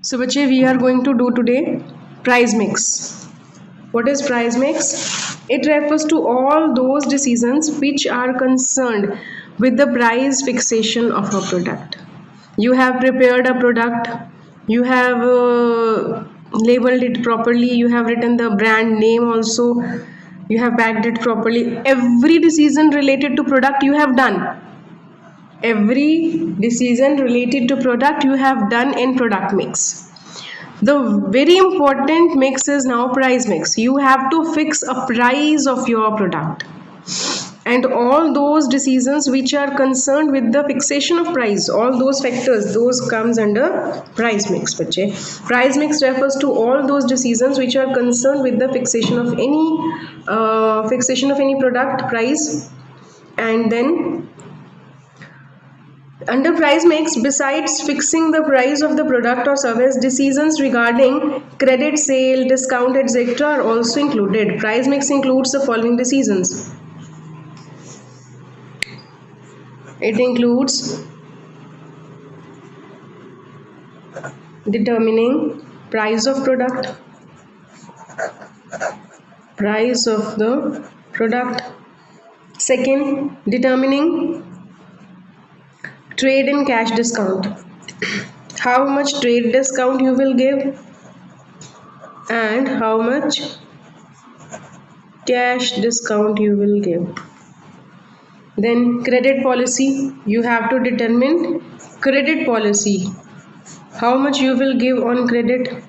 So bache, we are going to do today price mix. What is price mix? It refers to all those decisions which are concerned with the price fixation of a product. You have prepared a product, you have labeled it properly, you have written the brand name also, you have packed it properly. Every decision related to product you have done. Every decision related to product you have done in product mix. The very important mix is now price mix. You have to fix a price of your product, and all those decisions which are concerned with the fixation of price, all those factors, those comes under price mix. Bache, price mix refers to all those decisions which are concerned with the fixation of any product price. And then under price mix, besides fixing the price of the product or service, decisions regarding credit, sale, discount, etc. are also included. Price mix includes the following decisions. It includes determining price of product, price of the product. Second, determining trade and cash discount, how much trade discount you will give and how much cash discount you will give. Then credit policy, you have to determine credit policy, how much you will give on credit.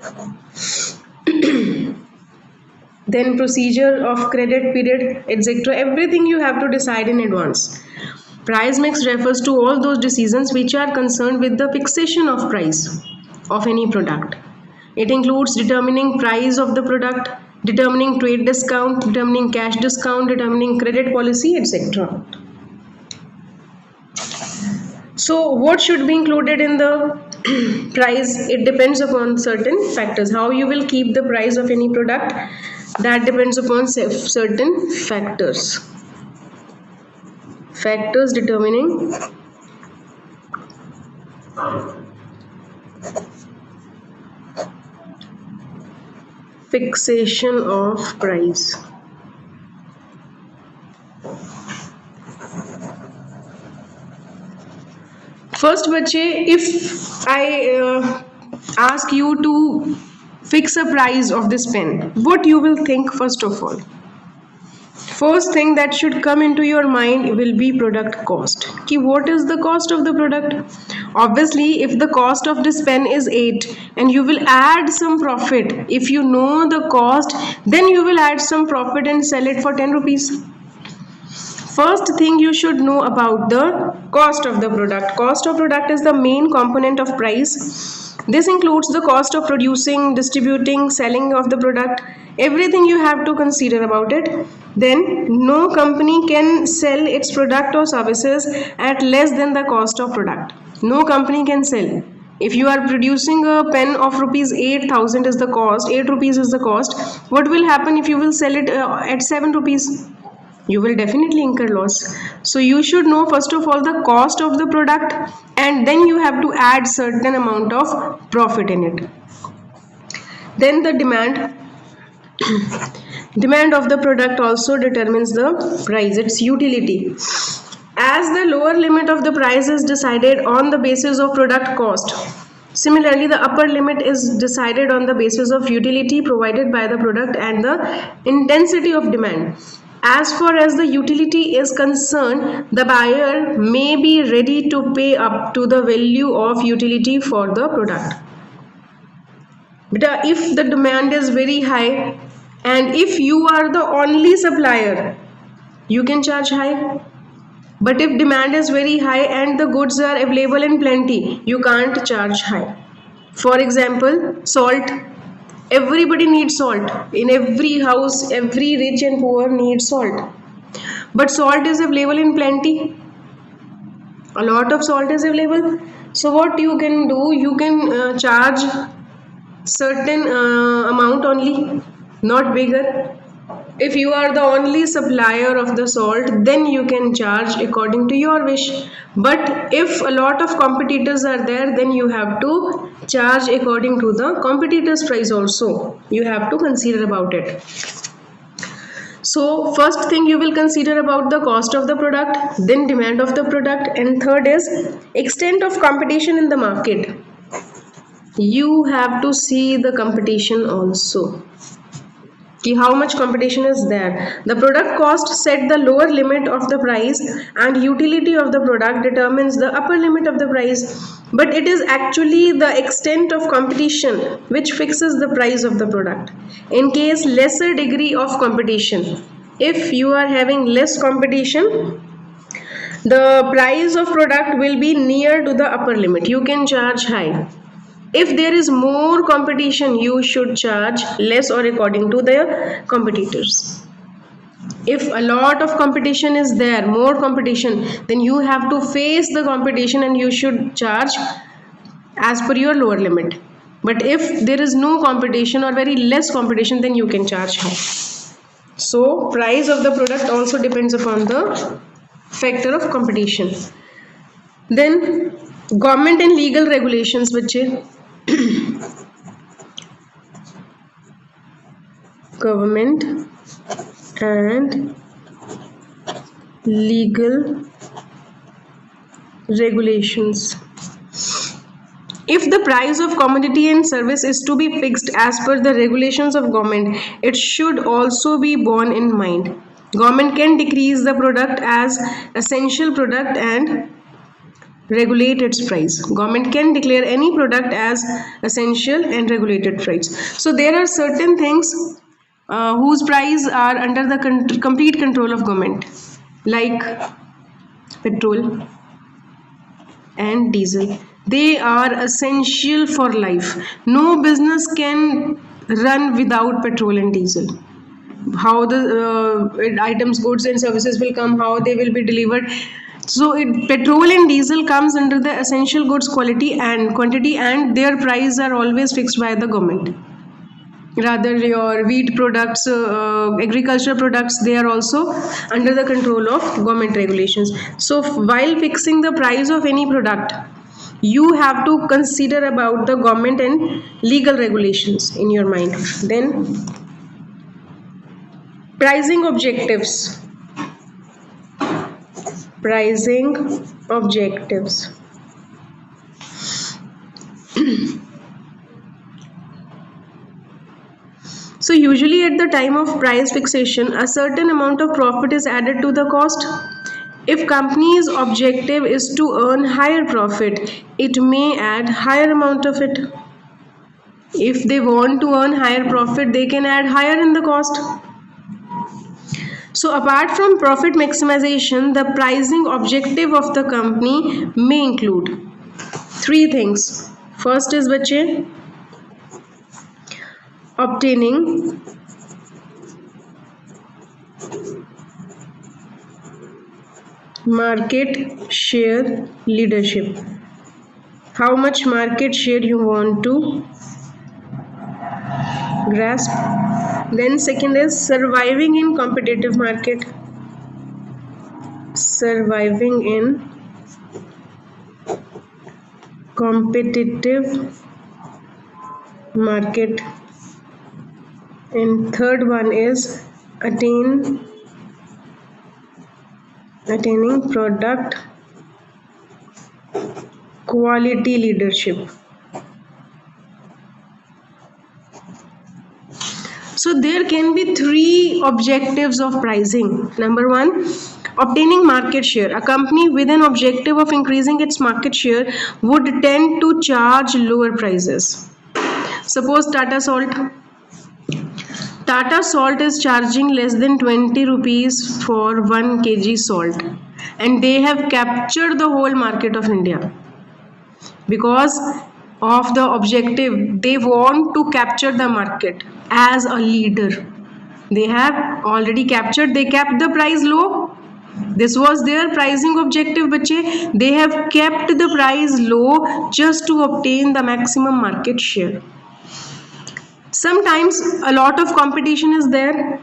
Then procedure of credit period, etc. Everything you have to decide in advance. Price mix refers to all those decisions which are concerned with the fixation of price of any product. It includes determining price of the product, determining trade discount, determining cash discount, determining credit policy, etc. So what should be included in the price? It depends upon certain factors. How you will keep the price of any product, that depends upon certain factors. Factors determining fixation of price. First bache, if I ask you to fix a price of this pen, what you will think first of all? First thing that should come into your mind will be product cost. Ki what is the cost of the product? Obviously, if the cost of this pen is 8 and you will add some profit, if you know the cost, then you will add some profit and sell it for 10 rupees. First thing you should know about the cost of the product. Cost of product is the main component of price. This includes the cost of producing, distributing, selling of the product. Everything you have to consider about it. Then no company can sell its product or services at less than the cost of product. No company can sell. If you are producing a pen of rupees 8,000 is the cost, 8 rupees is the cost, what will happen if you will sell it at 7 rupees? You will definitely incur loss. So you should know first of all the cost of the product, and then you have to add certain amount of profit in it. Then the demand. Demand of the product also determines the price, its utility. As the lower limit of the price is decided on the basis of product cost, similarly the upper limit is decided on the basis of utility provided by the product and the intensity of demand. As far as the utility is concerned, the buyer may be ready to pay up to the value of utility for the product. But if the demand is very high and if you are the only supplier, you can charge high. But if demand is very high and the goods are available in plenty, you can't charge high. For example, salt. Everybody needs salt. In every house, every rich and poor needs salt. But salt is available in plenty. A lot of salt is available. So what you can do, you can charge certain amount only, not bigger. If you are the only supplier of the salt, then you can charge according to your wish. But if a lot of competitors are there, then you have to charge according to the competitors' price also. You have to consider about it. So first thing you will consider about the cost of the product, then demand of the product, and third is extent of competition in the market. You have to see the competition also. How much competition is there. The product cost set the lower limit of the price, and utility of the product determines the upper limit of the price. But it is actually the extent of competition which fixes the price of the product. In case lesser degree of competition, if you are having less competition, the price of product will be near to the upper limit. You can charge high. If there is more competition, you should charge less or according to the competitors. If a lot of competition is there, more competition, then you have to face the competition and you should charge as per your lower limit. But if there is no competition or very less competition, then you can charge high. So price of the product also depends upon the factor of competition. Then government and legal regulations, बच्चे government and legal regulations. If the price of commodity and service is to be fixed as per the regulations of government, it should also be borne in mind. Government can decrease the product as essential product and regulate its price. Government can declare any product as essential and regulate its price. So there are certain things whose price are under the complete control of government, like petrol and diesel. They are essential for life. No business can run without petrol and diesel. How the items, goods and services will come, how they will be delivered. So petrol and diesel comes under the essential goods quality and quantity, and their price are always fixed by the government. Rather your wheat products, agricultural products, they are also under the control of government regulations. So while fixing the price of any product, you have to consider about the government and legal regulations in your mind. Then pricing objectives. Pricing objectives. So usually at the time of price fixation, a certain amount of profit is added to the cost. If company's objective is to earn higher profit, it may add higher amount of it. If they want to earn higher profit, they can add higher in the cost. So apart from profit maximization, the pricing objective of the company may include three things. First is बच्चे obtaining market share leadership. How much market share you want to grasp. Then second is surviving in competitive market. Surviving in competitive market. And third one is attaining product quality leadership. So there can be three objectives of pricing. Number one, obtaining market share. A company with an objective of increasing its market share would tend to charge lower prices. Suppose Tata Salt. Tata Salt is charging less than 20 rupees for 1 kg salt, and they have captured the whole market of India because of the objective. They want to capture the market as a leader. They have already captured, they kept the price low. This was their pricing objective, bache. They have kept the price low just to obtain the maximum market share. Sometimes a lot of competition is there.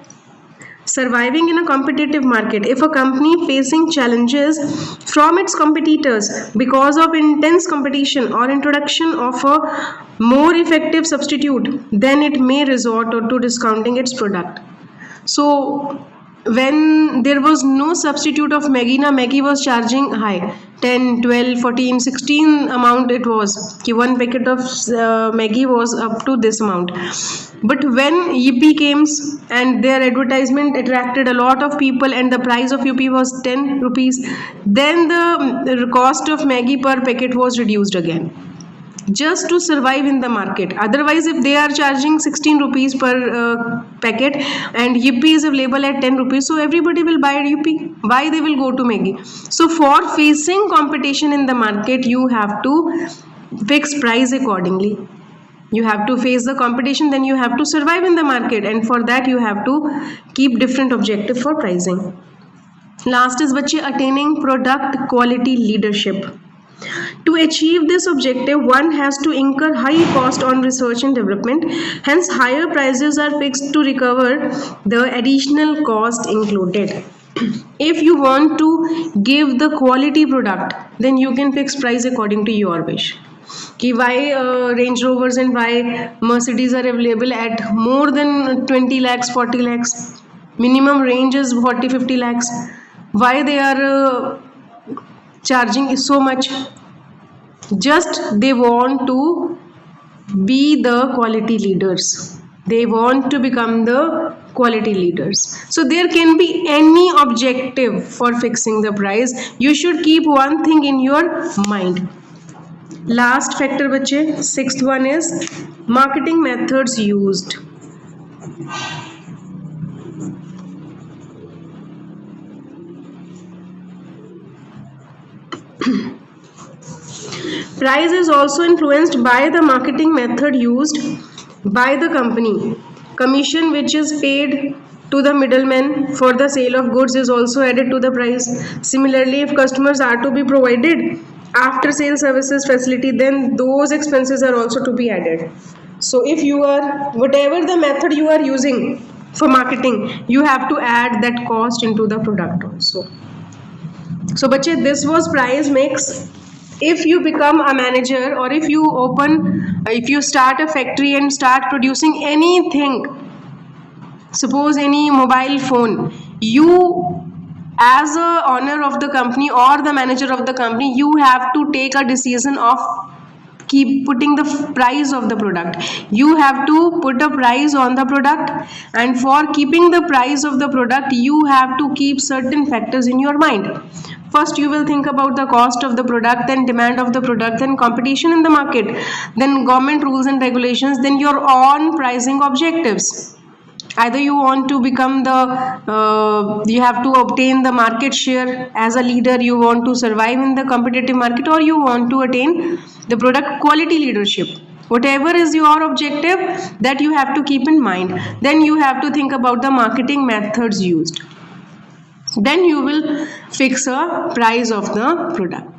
Surviving in a competitive market. If a company facing challenges from its competitors because of intense competition or introduction of a more effective substitute, then it may resort to discounting its product. So when there was no substitute of Maggi, now Maggi was charging high, 10, 12, 14, 16 amount it was. One packet of Maggi was up to this amount. But when Yippee came and their advertisement attracted a lot of people and the price of Yippee was 10 rupees, then the cost of Maggi per packet was reduced again, just to survive in the market. Otherwise, if they are charging 16 rupees per packet and Yippee is available at 10 rupees, so everybody will buy Yippee. Why they will go to Maggi? So for facing competition in the market, you have to fix price accordingly. You have to face the competition, then you have to survive in the market, and for that you have to keep different objective for pricing. Last is बच्चे attaining product quality leadership. To achieve this objective, one has to incur high cost on research and development. Hence, higher prices are fixed to recover the additional cost included. If you want to give the quality product, then you can fix price according to your wish. कि why Range Rovers and why Mercedes are available at more than 20 lakhs, 40 lakhs. Minimum range is 40, 50 lakhs. Why they are charging so much? Just they want to be the quality leaders. They want to become the quality leaders. So there can be any objective for fixing the price. You should keep one thing in your mind. Last factor बच्चे, sixth one is marketing methods used. Price is also influenced by the marketing method used by the company. Commission which is paid to the middleman for the sale of goods is also added to the price. Similarly, if customers are to be provided after sale services facility, then those expenses are also to be added. So if you are, whatever the method you are using for marketing, you have to add that cost into the product also. So bache, this was price mix. If you become a manager, or if you start a factory and start producing anything, suppose any mobile phone, you as a owner of the company or the manager of the company, you have to take a decision of keep putting the price of the product. You have to put a price on the product, and for keeping the price of the product, you have to keep certain factors in your mind. First, you will think about the cost of the product, then demand of the product, then competition in the market, then government rules and regulations, then your own pricing objectives. Either you want to become you have to obtain the market share as a leader, you want to survive in the competitive market, or you want to attain the product quality leadership. Whatever is your objective, that you have to keep in mind. Then you have to think about the marketing methods used. Then you will fix a price of the product.